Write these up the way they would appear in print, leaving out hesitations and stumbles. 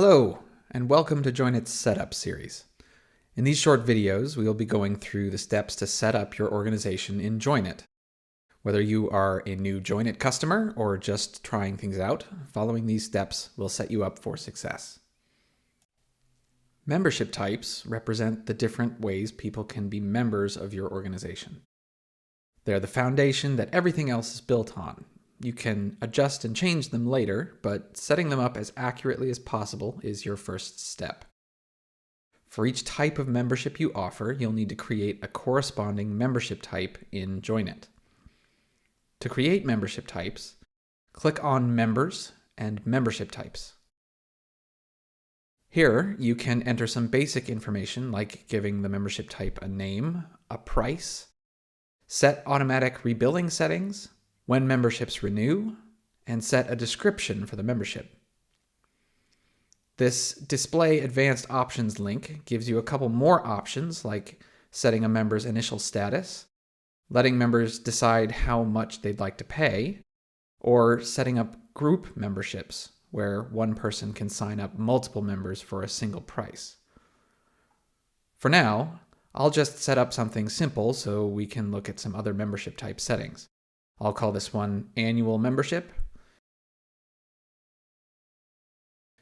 Hello, and welcome to Joinit's Setup series. In these short videos, we will be going through the steps to set up your organization in Joinit. Whether you are a new Joinit customer or just trying things out, following these steps will set you up for success. Membership types represent the different ways people can be members of your organization. They're the foundation that everything else is built on. You can adjust and change them later, but setting them up as accurately as possible is your first step. For each type of membership you offer, you'll need to create a corresponding membership type in Joinit. To create membership types, click on Members and Membership Types. Here, you can enter some basic information like giving the membership type a name, a price, set automatic rebilling settings, when memberships renew, and set a description for the membership. This Display Advanced Options link gives you a couple more options like setting a member's initial status, letting members decide how much they'd like to pay, or setting up group memberships where one person can sign up multiple members for a single price. For now, I'll just set up something simple so we can look at some other membership type settings. I'll call this one Annual Membership.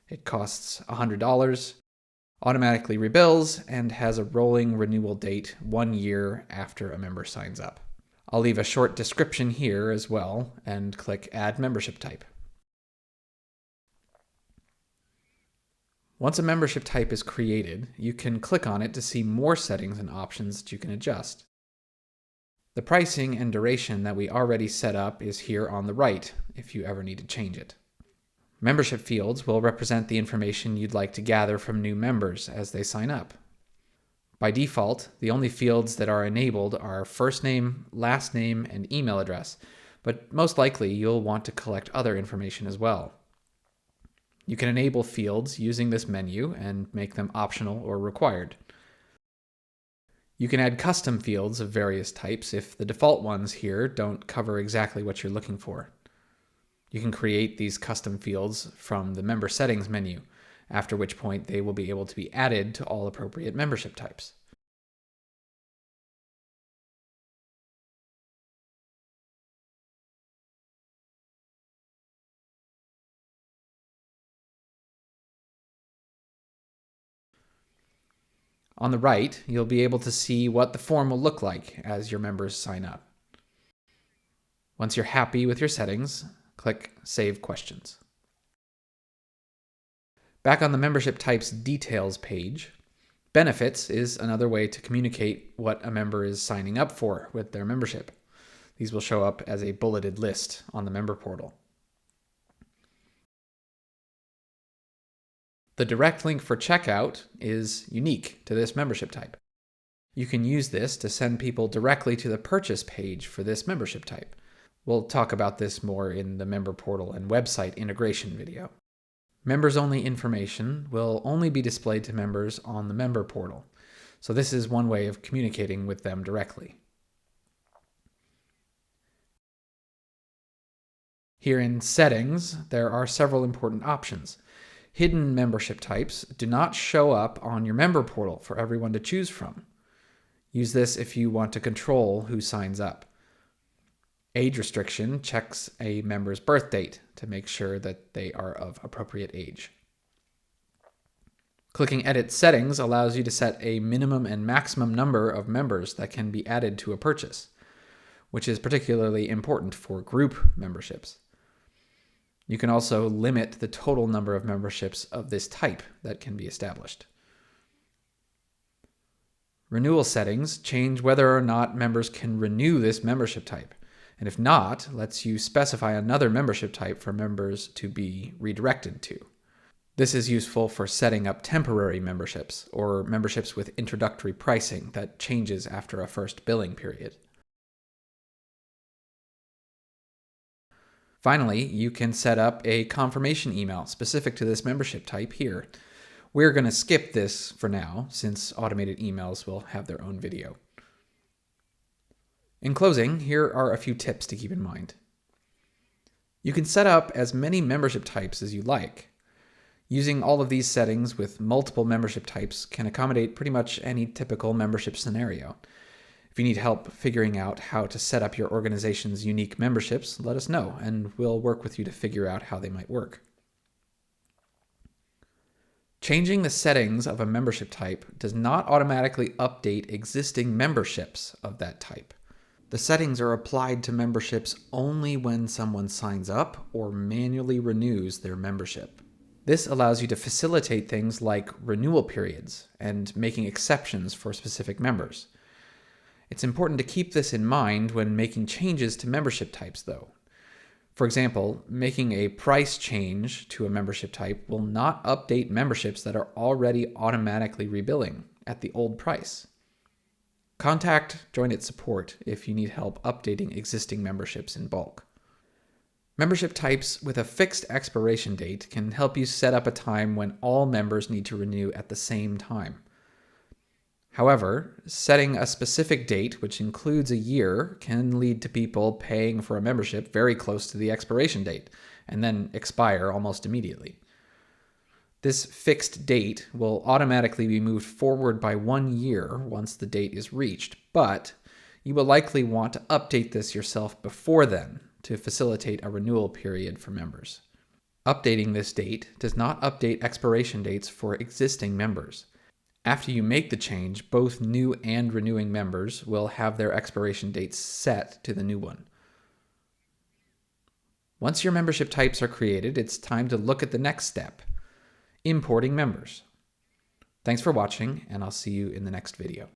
It costs $100, automatically rebills, and has a rolling renewal date 1 year after a member signs up. I'll leave a short description here as well and click Add Membership Type. Once a membership type is created, you can click on it to see more settings and options that you can adjust. The pricing and duration that we already set up is here on the right if you ever need to change it. Membership fields will represent the information you'd like to gather from new members as they sign up. By default, the only fields that are enabled are first name, last name, and email address, but most likely you'll want to collect other information as well. You can enable fields using this menu and make them optional or required. You can add custom fields of various types if the default ones here don't cover exactly what you're looking for. You can create these custom fields from the Member Settings menu, after which point they will be able to be added to all appropriate membership types. On the right, you'll be able to see what the form will look like as your members sign up. Once you're happy with your settings, click Save Questions. Back on the Membership Types Details page, Benefits is another way to communicate what a member is signing up for with their membership. These will show up as a bulleted list on the member portal. The direct link for checkout is unique to this membership type. You can use this to send people directly to the purchase page for this membership type. We'll talk about this more in the member portal and website integration video. Members-only information will only be displayed to members on the member portal, so this is one way of communicating with them directly. Here in Settings, there are several important options. Hidden membership types do not show up on your member portal for everyone to choose from. Use this if you want to control who signs up. Age restriction checks a member's birth date to make sure that they are of appropriate age. Clicking Edit Settings allows you to set a minimum and maximum number of members that can be added to a purchase, which is particularly important for group memberships. You can also limit the total number of memberships of this type that can be established. Renewal settings change whether or not members can renew this membership type, and if not, lets you specify another membership type for members to be redirected to. This is useful for setting up temporary memberships or memberships with introductory pricing that changes after a first billing period. Finally, you can set up a confirmation email specific to this membership type here. We're going to skip this for now, since automated emails will have their own video. In closing, here are a few tips to keep in mind. You can set up as many membership types as you like. Using all of these settings with multiple membership types can accommodate pretty much any typical membership scenario. If you need help figuring out how to set up your organization's unique memberships, let us know, and we'll work with you to figure out how they might work. Changing the settings of a membership type does not automatically update existing memberships of that type. The settings are applied to memberships only when someone signs up or manually renews their membership. This allows you to facilitate things like renewal periods and making exceptions for specific members. It's important to keep this in mind when making changes to membership types, though. For example, making a price change to a membership type will not update memberships that are already automatically rebilling at the old price. Contact Joinit support if you need help updating existing memberships in bulk. Membership types with a fixed expiration date can help you set up a time when all members need to renew at the same time. However, setting a specific date, which includes a year, can lead to people paying for a membership very close to the expiration date and then expire almost immediately. This fixed date will automatically be moved forward by 1 year once the date is reached, but you will likely want to update this yourself before then to facilitate a renewal period for members. Updating this date does not update expiration dates for existing members. After you make the change, both new and renewing members will have their expiration dates set to the new one. Once your membership types are created, it's time to look at the next step, importing members. Thanks for watching, and I'll see you in the next video.